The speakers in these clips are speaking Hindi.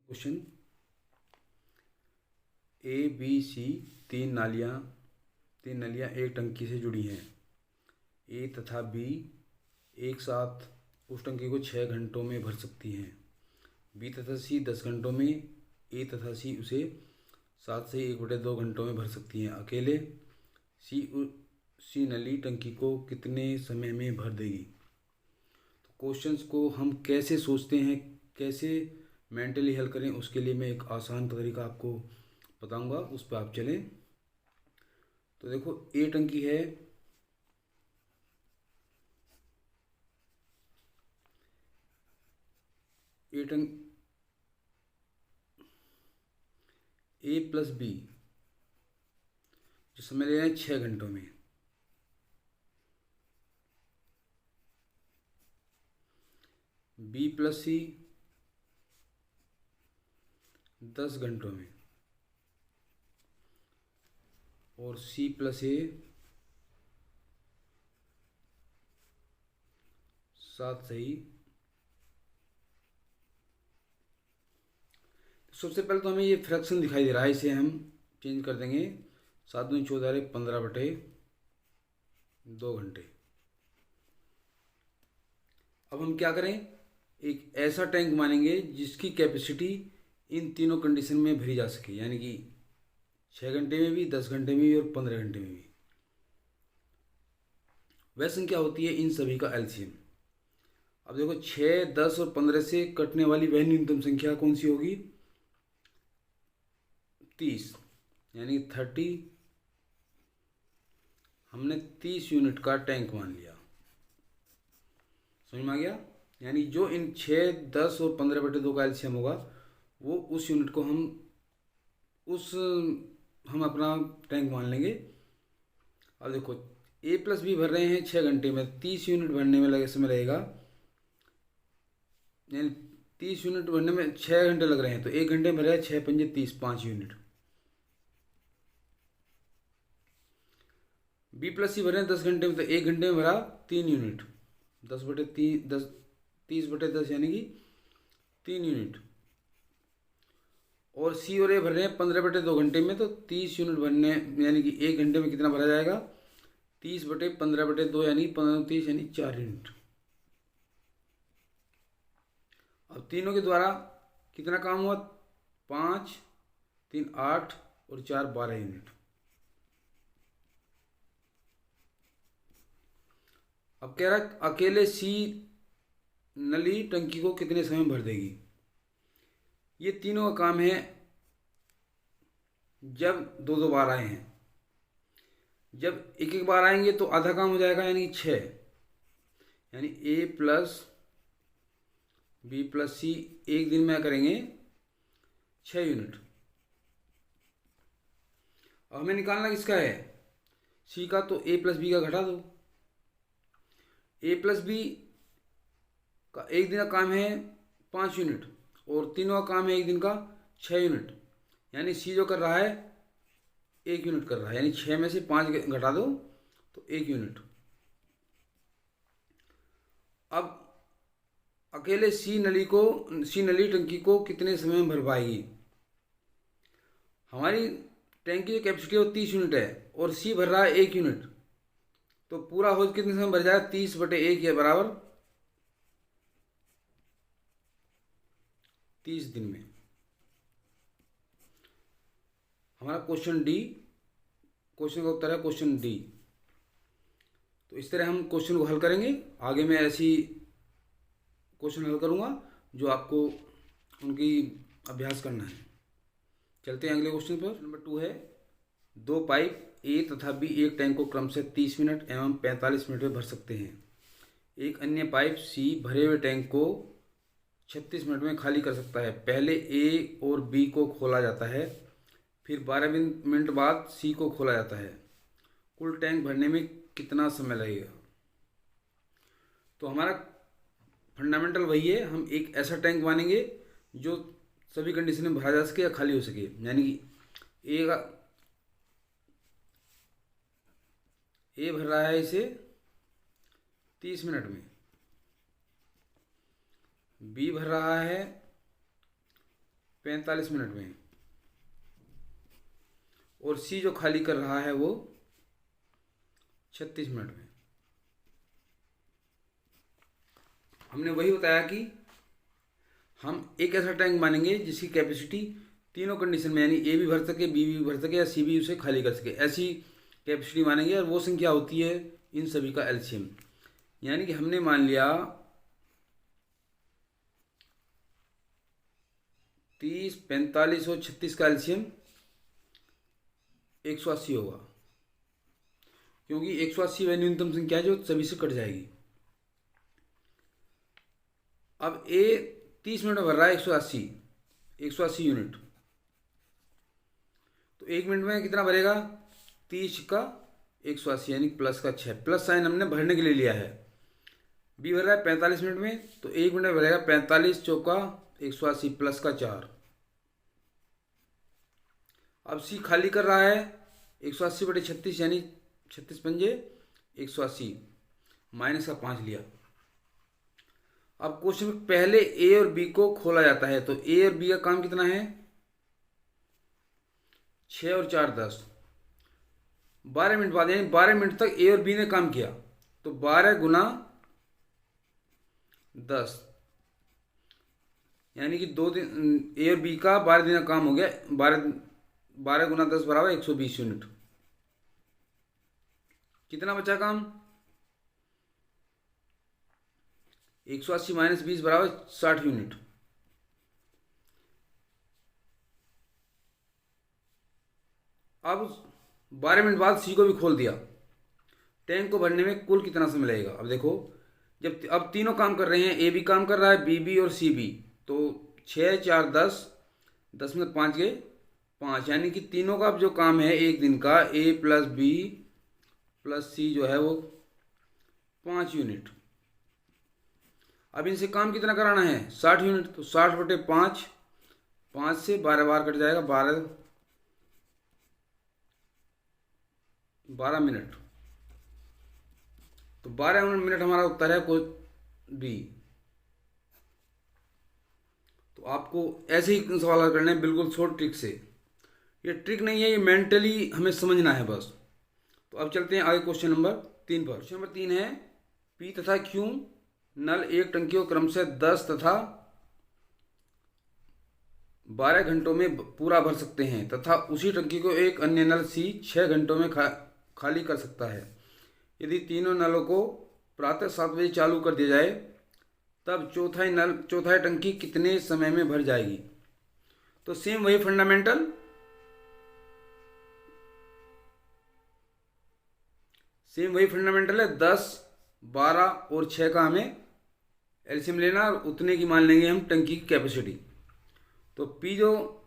क्वेश्चन ए बी सी तीन नलियाँ एक टंकी से जुड़ी हैं। ए तथा बी एक साथ उस टंकी को 6 घंटों में भर सकती हैं। बी तथा सी 10 घंटों में, ए तथा सी उसे 7 से 1/2 घंटों में भर सकती हैं। अकेले सी नली टंकी को कितने समय में भर देगी। तो क्वेश्चंस को हम कैसे सोचते हैं, कैसे मेंटली हल करें, उसके लिए मैं एक आसान तरीका आपको बताऊंगा, उस पर आप चलें। तो देखो, ए टंकी है, ए प्लस बी जो समय ले रहे हैं 6 घंटों में। बी प्लस सी 10 घंटों में। और सी प्लस ए 7 सही। सबसे पहले तो हमें ये फ्रैक्शन दिखाई दे रहा है, इसे हम चेंज कर देंगे। 7 दूनी 14 15/2 घंटे। अब हम क्या करें, एक ऐसा टैंक मानेंगे जिसकी कैपेसिटी इन तीनों कंडीशन में भरी जा सके, यानी कि 6 घंटे में भी, 10 घंटे में भी और 15 घंटे में भी। वह संख्या होती है इन सभी का एलसीएम। अब देखो, 6, 10 और 15 से कटने वाली वह न्यूनतम संख्या कौन सी होगी, 30, यानी 30। हमने 30 यूनिट का टैंक मान लिया। समझ में आ गया। यानी जो इन 6, 10 और 15/2 का एलसीएम होगा, वो उस यूनिट को हम अपना टैंक मान लेंगे। अब देखो, ए प्लस बी भर रहे हैं 6 घंटे में, 30 यूनिट भरने में लगे समय लगेगा, यानी 30 यूनिट भरने में 6 घंटे लग रहे हैं, तो 1 घंटे में भरा 6 पंजे 30, 5 यूनिट। बी प्लस सी भर रहे हैं 10 घंटे में, तो 1 घंटे में भरा 3 यूनिट। 30/10 यानी कि 3 यूनिट। और सी और ए भर रहे हैं 15/2 घंटे में, तो 30 यूनिट भरने, यानी कि 1 घंटे में कितना भरा जाएगा, 30/15/2 यानी 15 यानी 4 यूनिट। अब तीनों के द्वारा कितना काम हुआ, 5, 3 8 और 4 12 यूनिट। अब कह रहा है अकेले सी नली टंकी को कितने समय में भर देगी। ये तीनों का काम है जब 2-2 बार आए हैं। जब 1-1 बार आएंगे तो आधा काम हो जाएगा, यानी 6, यानी ए प्लस बी प्लस सी एक दिन में करेंगे 6 यूनिट। अब हमें निकालना किसका है, सी का, तो ए प्लस बी का घटा दो। ए प्लस बी का एक दिन का काम है 5 यूनिट और तीनों का काम है एक दिन का 6 यूनिट, यानी सी जो कर रहा है 1 यूनिट कर रहा है, यानी 6 में से 5 घटा दो तो 1 यूनिट। अब अकेले सी नली टंकी को कितने समय में भर पाएगी। हमारी टैंक की कैपेसिटी 30 यूनिट है और सी भर रहा है 1 यूनिट, तो पूरा होज कितने समय भर जाएगा, 30/1 है बराबर 30 दिन में। हमारा क्वेश्चन का उत्तर है क्वेश्चन डी। तो इस तरह हम क्वेश्चन को हल करेंगे। आगे मैं ऐसी क्वेश्चन हल करूंगा जो आपको उनकी अभ्यास करना है। चलते हैं अगले क्वेश्चन पर। नंबर 2 है, 2 पाइप ए तथा बी एक टैंक को क्रम से 30 मिनट एवं 45 मिनट में भर सकते हैं। एक अन्य पाइप सी भरे हुए टैंक को 36 मिनट में खाली कर सकता है। पहले ए और बी को खोला जाता है, फिर 12 मिनट बाद सी को खोला जाता है। कुल टैंक भरने में कितना समय लगेगा। तो हमारा फंडामेंटल वही है, हम एक ऐसा टैंक मानेंगे जो सभी कंडीशन में भरा जा सके या खाली हो सके, यानी कि ए भर रहा है इसे 30 मिनट में, बी भर रहा है 45 मिनट में, और सी जो खाली कर रहा है वो 36 मिनट में। हमने वही बताया कि हम एक ऐसा टैंक मानेंगे जिसकी कैपेसिटी तीनों कंडीशन में, यानी ए भी भर सके, बी भी भर सके, या सी भी उसे खाली कर सके, ऐसी कैपेसिटी मानेंगे। और वो संख्या होती है इन सभी का एलसीएम। यानी कि हमने मान लिया 30, 45 और 36 का एलसीएम 180 होगा, क्योंकि 180 वह न्यूनतम संख्या है जो सभी से कट जाएगी। अब ए 30 मिनट में भर रहा है 180 यूनिट, तो 1 मिनट में कितना भरेगा? 30 का 180 यानी प्लस का 6, प्लस साइन हमने भरने के लिए लिया है। बी भर रहा है 45 मिनट में, तो 1 मिनट में भरेगा 45 चौका 180 प्लस का 4। अब सी खाली कर रहा है 180 बटे 36 यानी 36 पंजे 180 माइनस का 5 लिया। अब क्वेश्चन में पहले ए और बी को खोला जाता है, तो ए और बी का काम कितना है? 6 और 4 10, 12 मिनट बाद, यानी 12 मिनट तक ए और बी ने काम किया, तो 12 गुना 10, यानी कि 2 दिन ए और बी का 12 दिन का काम हो गया। 12 गुना 10 बराबर 120 यूनिट। कितना बचा काम? 180 माइनस 20 बराबर 60 यूनिट। अब 12 मिनट बाद सी को भी खोल दिया। टैंक को भरने में कुल कितना समय लगेगा? अब देखो, जब अब तीनों काम कर रहे हैं, ए भी काम कर रहा है, बी भी और सी भी, तो 6 4 10, 10 में 5 गए 5, यानी कि तीनों का अब जो काम है एक दिन का, ए प्लस बी प्लस सी जो है वो 5 यूनिट। अब इनसे काम कितना कराना है? 60 यूनिट, तो 60 बटे 5, 5 से 12 बार कट जाएगा, 12 मिनट, तो 12 मिनट हमारा उत्तर है कोई बी। तो आपको ऐसे ही सवाल करने हैं बिल्कुल शॉर्ट ट्रिक से। ये ट्रिक नहीं है, ये मेंटली हमें समझना है बस। तो अब चलते हैं आगे क्वेश्चन नंबर 3 पर। क्वेश्चन नंबर 3 है, पी तथा क्यू नल एक टंकी को क्रमशः 10 तथा 12 घंटों में पूरा भर सकते हैं, तथा उसी टंकी को एक अन्य नल सी 6 घंटों में खाली कर सकता है। यदि तीनों नलों को प्रातः 7 बजे चालू कर दिया जाए, तब चौथाई टंकी कितने समय में भर जाएगी? तो सेम वही फंडामेंटल, है। 10, 12 और 6 का हमें एलसीएम लेना, और उतने की मान लेंगे हम टंकी की कैपेसिटी। तो पी जो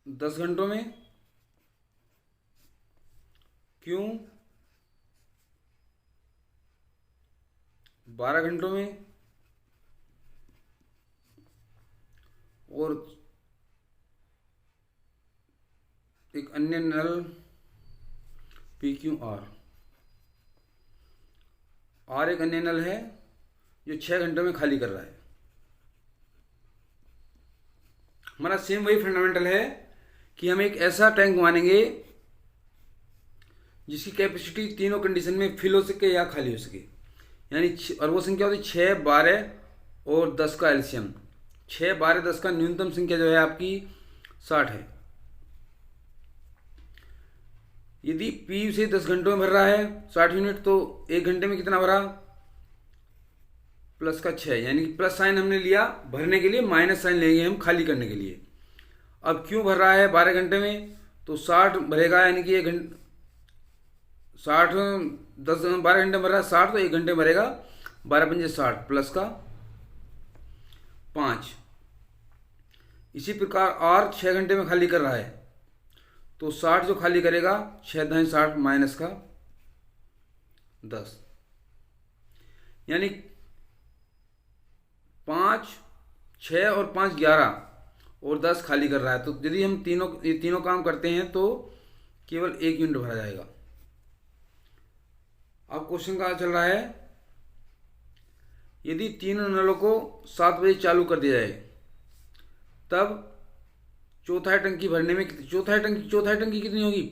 10 घंटों में, क्यों 12 घंटों में, और एक अन्य नल पी क्यू आर एक अन्य नल है जो 6 घंटों में खाली कर रहा है। हमारा सेम वही फंडामेंटल है कि हम एक ऐसा टैंक मानेंगे जिसकी कैपेसिटी तीनों कंडीशन में फिल हो सके या खाली हो सके, यानी और वो संख्या होती है 6, 12 और 10 का एलसीएम। 6, 12, 10 का न्यूनतम संख्या जो है आपकी 60 है। यदि पी से 10 घंटों में भर रहा है 60 यूनिट, तो 1 घंटे में कितना भरा? प्लस का 6, यानी कि प्लस साइन हमने लिया भरने के लिए, माइनस साइन लेंगे हम खाली करने के लिए। अब क्यों भर रहा है 12 घंटे में, तो 60 भरेगा, यानी कि 1 घंटे 60 12 घंटे भर रहा है 60, तो 1 घंटे भरेगा 12 पंजे 60 प्लस का 5। इसी प्रकार आर 6 घंटे में खाली कर रहा है, तो 60 जो खाली करेगा 6 दाएं 60 माइनस का 10, यानी 5, 6 और 5 11 और 10 खाली कर रहा है। तो यदि हम ये तीनों काम करते हैं तो केवल 1 यूनिट भरा जाएगा। अब क्वेश्चन का चल रहा है, यदि तीनों नलों को 7 बजे चालू कर दिया जाए, तब चौथाई टंकी भरने में चौथाई टंकी कितनी होगी?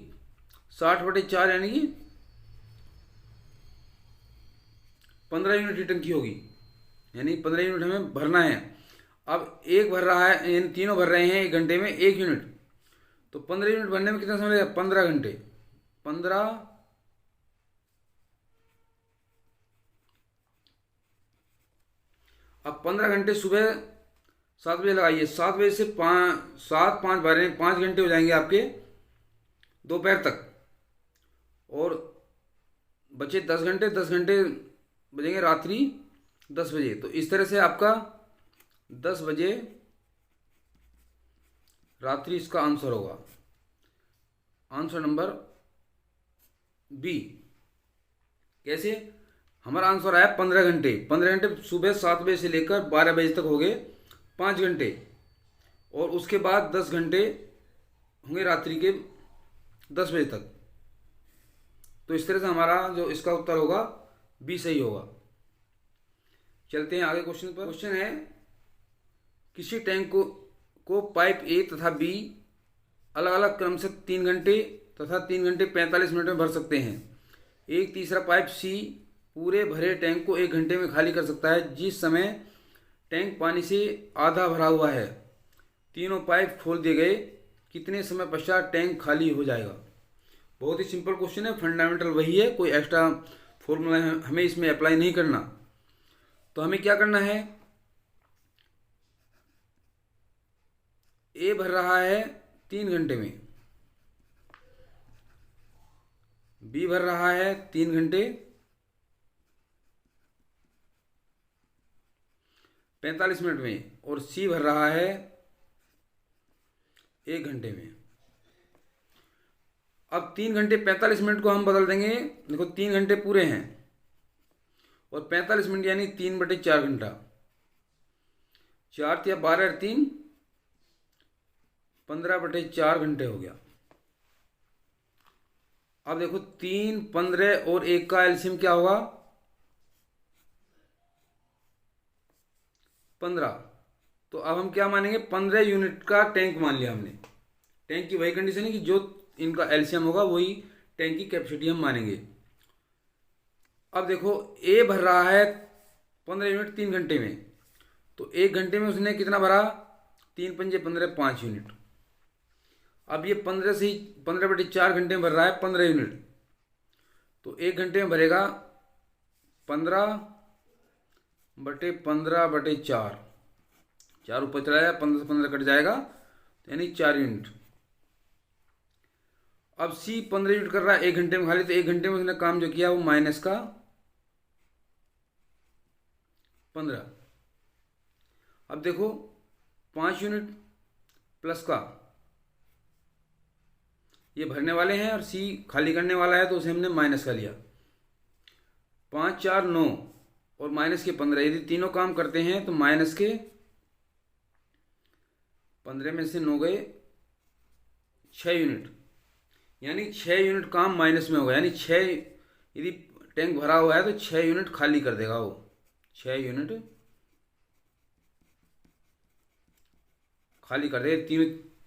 60/4 यानी कि 15 यूनिट की टंकी होगी, यानी 15 यूनिट हमें भरना है। अब एक भर रहा है, यानी तीनों भर रहे हैं 1 घंटे में 1 यूनिट, तो 15 यूनिट भरने में कितना समय लगेगा? 15 घंटे। 15 अब 15 घंटे सुबह 7 बजे लगाइए, 7 बजे से 5 घंटे हो जाएंगे आपके दोपहर तक, और बचे 10 घंटे बजेंगे रात्रि 10 बजे। तो इस तरह से आपका 10 बजे रात्रि इसका आंसर होगा, आंसर नंबर बी। कैसे? हमारा आंसर आया 15 घंटे। 15 घंटे सुबह 7 बजे से लेकर 12 बजे तक हो गए 5 घंटे, और उसके बाद 10 घंटे होंगे रात्रि के 10 बजे तक। तो इस तरह से हमारा जो इसका उत्तर होगा बी सही होगा। चलते हैं आगे क्वेश्चन पर। क्वेश्चन है, किसी टैंक को पाइप ए तथा बी अलग अलग क्रम से 3 घंटे तथा 3 घंटे 45 मिनट में भर सकते हैं। एक तीसरा पाइप सी पूरे भरे टैंक को 1 घंटे में खाली कर सकता है, जिस समय टैंक पानी से आधा भरा हुआ है। तीनों पाइप खोल दिए गए, कितने समय पश्चात टैंक खाली हो जाएगा? बहुत ही सिंपल क्वेश्चन है, फंडामेंटल वही है, कोई एक्स्ट्रा फॉर्मूला हमें इसमें अप्लाई नहीं करना। तो हमें क्या करना है, ए भर रहा है 3 घंटे में, बी भर रहा है 3 घंटे 45 मिनट में, और सी भर रहा है 1 घंटे में। अब 3 घंटे 45 मिनट को हम बदल देंगे। देखो 3 घंटे पूरे हैं और 45 मिनट यानी 3/4 घंटा। 4 या 12 3 15/4 घंटे हो गया। अब देखो 3, 15 और 1 का एलसीएम क्या होगा? 15। तो अब हम क्या मानेंगे? 15 यूनिट का टैंक मान लिया हमने। टैंक की वही कंडीशन है कि जो इनका एलसीएम होगा वही टैंक की कैपेसिटी हम मानेंगे। अब देखो ए भर रहा है 15 यूनिट 3 घंटे में, तो 1 घंटे में उसने कितना भरा? 3 पंजे 15, 5 यूनिट। अब ये 15 से 15/4 घंटे में भर रहा है 15 यूनिट, तो 1 घंटे में भरेगा 15/15/4। 4 ऊपर चला जाएगा, 15 से 15 कट जाएगा, यानी 4 यूनिट। अब सी 15 यूनिट कर रहा है 1 घंटे में खाली, तो 1 घंटे में उसने काम जो किया वो माइनस का 15। अब देखो 5 यूनिट प्लस का, ये भरने वाले हैं और सी खाली करने वाला है, तो उसे हमने माइनस का लिया। 5 4 9 और माइनस के 15, यदि तीनों काम करते हैं तो माइनस के 15 में से 9 गए 6 यूनिट, यानी 6 यूनिट काम माइनस में होगा। यानी 6, यदि टैंक भरा हुआ है तो 6 यूनिट खाली कर देगा वो, 6 यूनिट खाली कर देगा।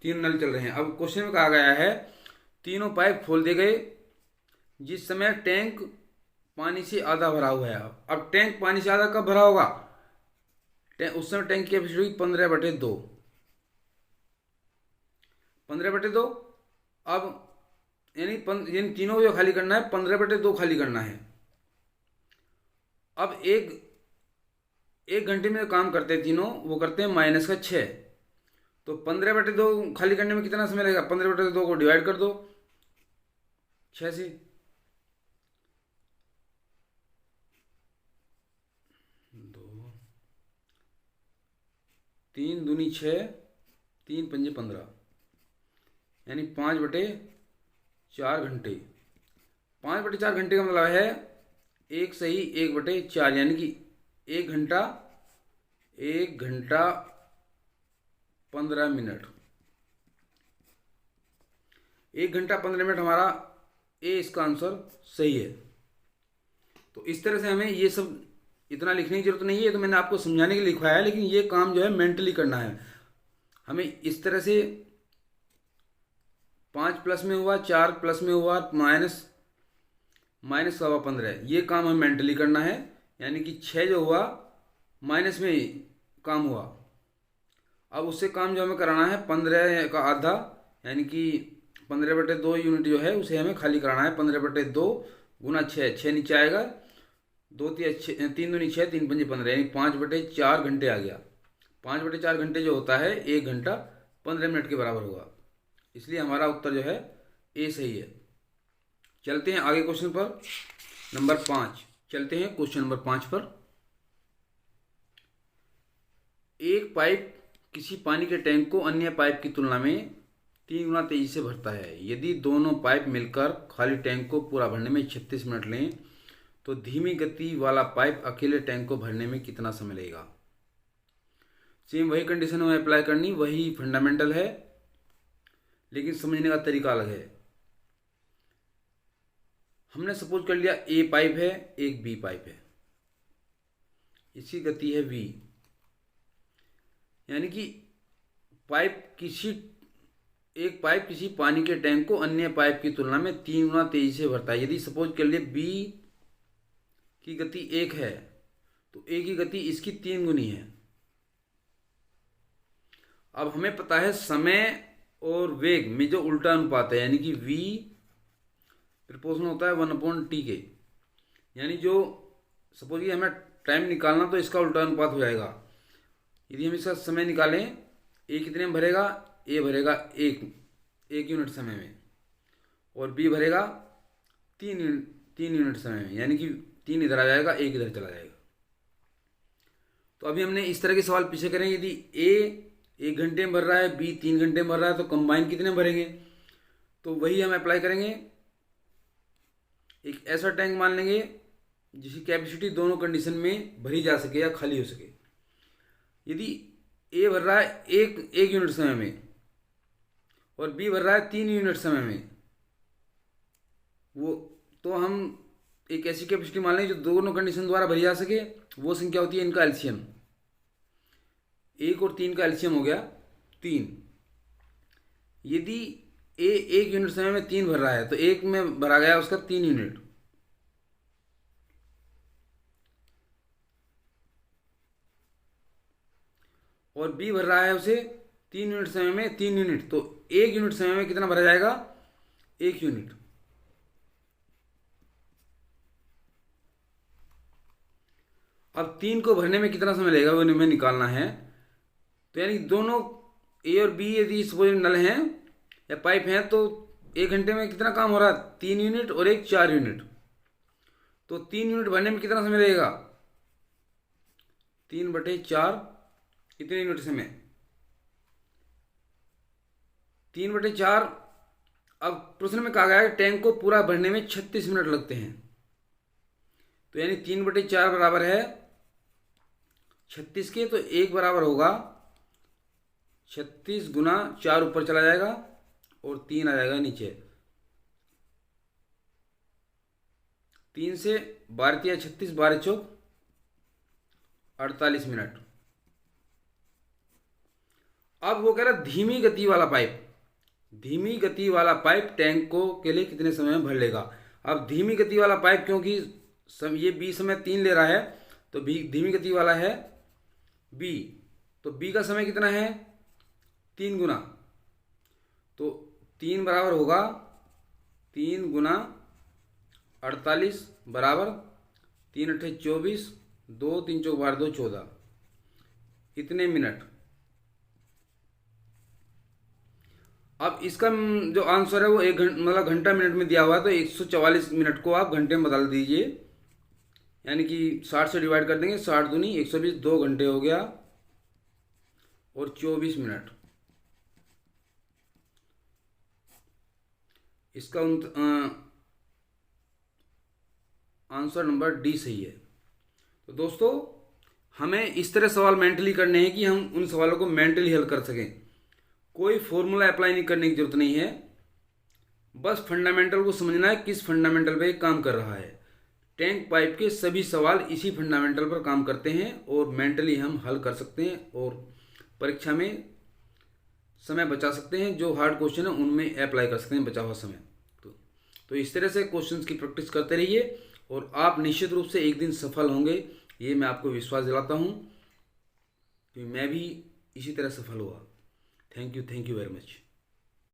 तीन नल चल रहे हैं। अब क्वेश्चन में कहा गया है तीनों पाइप खोल दिए गए जिस समय टैंक पानी से आधा भरा हुआ है। अब टैंक पानी से आधा कब भरा होगा? उस समय टैंक की कैपेसिटी 15/2। 15/2। अब यानी तीनों को जो खाली करना है 15/2 खाली करना है। अब एक घंटे में काम करते हैं तीनों, वो करते हैं माइनस का 6। तो 15/2 खाली करने में कितना समय लगेगा? 15/2 को डिवाइड कर दो 6 से। 2 3 दूनी 6, 3 पंजे 15, यानी 5/4 घंटे। 5/4 घंटे का मतलब है 1 सही 1/4, यानी कि 1 घंटा 15 मिनट। 1 घंटा 15 मिनट हमारा ए इसका आंसर सही है। तो इस तरह से हमें ये सब इतना लिखने की जरूरत नहीं है, ये तो मैंने आपको समझाने के लिए लिखवाया है, लेकिन ये काम जो है मेंटली करना है हमें। इस तरह से 5 प्लस में हुआ, 4 प्लस में हुआ, माइनस माइनस का हुआ 15, ये काम हमें मेंटली करना है। यानी कि 6 जो हुआ माइनस में काम हुआ। अब उससे काम जो हमें कराना है 15 का आधा, यानी कि 15/2 यूनिट जो है उसे हमें खाली कराना है। 15/2 गुना 6, 6 नीचे आएगा, 2 3 दूनी 6, 3 5 15, यानी 5/4 घंटे आ गया। 5/4 घंटे जो होता है 1 घंटा 15 मिनट के बराबर होगा। इसलिए हमारा उत्तर जो है ए सही है। चलते हैं आगे क्वेश्चन पर, नंबर 5। चलते हैं क्वेश्चन नंबर 5 पर। एक पाइप किसी पानी के टैंक को अन्य पाइप की तुलना में 3 गुना तेजी से भरता है। यदि दोनों पाइप मिलकर खाली टैंक को पूरा भरने में 36 मिनट लें तो धीमी गति वाला पाइप अकेले टैंक को भरने में कितना समय लगेगा। सेम वही कंडीशन में अप्लाई करनी, वही फंडामेंटल है, लेकिन समझने का तरीका अलग है। हमने सपोज कर लिया ए पाइप है, एक बी पाइप है, इसकी गति है v, यानी कि एक पाइप किसी पानी के टैंक को अन्य पाइप की तुलना में 3 गुना तेजी से भरता है। यदि सपोज कर लिए बी की गति 1 है तो ए की गति इसकी 3 गुनी है। अब हमें पता है समय और वेग में जो उल्टा अनुपात है, यानी कि v प्रिपोर्शनल होता है 1/t के, यानी जो सपोज ये हमें टाइम निकालना तो इसका उल्टा अनुपात हो जाएगा। यदि हम इसका समय निकालें, ए कितने में भरेगा, ए भरेगा एक यूनिट समय में, और बी भरेगा 3 यूनिट समय में, यानी कि 3 इधर आ जाएगा, 1 इधर चला जाएगा। तो अभी हमने इस तरह के सवाल पीछे करेंगे। यदि ए 1 घंटे में भर रहा है, बी 3 घंटे में भर रहा है, तो कंबाइन कितने में भरेंगे, तो वही हम अप्लाई करेंगे। एक ऐसा टैंक मान लेंगे जिसकी कैपेसिटी दोनों कंडीशन में भरी जा सके या खाली हो सके। यदि ए भर रहा है एक यूनिट समय में और बी भर रहा है 3 यूनिट समय में, वो तो हम एक ऐसी कैपेसिटी मान लेंगे जो दोनों कंडीशन द्वारा भरी जा सके। वो संख्या होती है इनका एलसीएम। 1 और 3 का एलसीएम हो गया 3। यदि ए 1 यूनिट समय में 3 भर रहा है तो एक में भरा गया उसका 3 यूनिट, और बी भर रहा है उसे 3 यूनिट समय में 3 यूनिट, तो 1 यूनिट समय में कितना भरा जाएगा, 1 यूनिट। अब 3 को भरने में कितना समय लगेगा वो हमें निकालना है। तो यानी दोनों ए और बी यदि सपोज नल हैं या पाइप हैं तो 1 घंटे में कितना काम हो रहा है, 3 यूनिट और एक 4 यूनिट। तो 3 यूनिट भरने में कितना समय लगेगा, 3/4 कितने यूनिट समय, 3/4। अब प्रश्न में कहा गया है टैंक को पूरा भरने में 36 मिनट लगते हैं, तो यानी 3/4 बराबर है 36 के, तो 1 बराबर होगा 36 गुना 4 ऊपर चला जाएगा और 3 आ जाएगा नीचे। 3 से 12 या 36, 12 चौक 48 मिनट। अब वो कह रहा धीमी गति वाला पाइप, धीमी गति वाला पाइप टैंक को के लिए कितने समय में भर लेगा। अब धीमी गति वाला पाइप, क्योंकि ये बी समय 3 ले रहा है तो बी धीमी गति वाला है बी, तो बी का समय कितना है 3 गुना, तो 3 बराबर होगा 3 गुना 48 बराबर 3 × 8 = 24, 2 3 चौक 12 2 14, इतने मिनट। अब इसका जो आंसर है वो मतलब घंटा मिनट में दिया हुआ है, तो 144 मिनट को आप घंटे में बदल दीजिए, यानी कि 60 से डिवाइड कर देंगे, 60 दूनी 120, 2 घंटे हो गया और 24 मिनट। इसका आंसर नंबर डी सही है। तो दोस्तों हमें इस तरह सवाल मेंटली करने हैं कि हम उन सवालों को मेंटली हल कर सकें। कोई फॉर्मूला अप्लाई नहीं करने की जरूरत नहीं है, बस फंडामेंटल को समझना है किस फंडामेंटल पे काम कर रहा है। टैंक पाइप के सभी सवाल इसी फंडामेंटल पर काम करते हैं और मेंटली हम हल कर सकते हैं और परीक्षा में समय बचा सकते हैं। जो हार्ड क्वेश्चन है उनमें अप्लाई कर सकते हैं बचा हुआ समय। तो इस तरह से क्वेश्चंस की प्रैक्टिस करते रहिए और आप निश्चित रूप से एक दिन सफल होंगे, ये मैं आपको विश्वास दिलाता हूँ, क्योंकि मैं भी इसी तरह सफल हुआ। Thank you very much.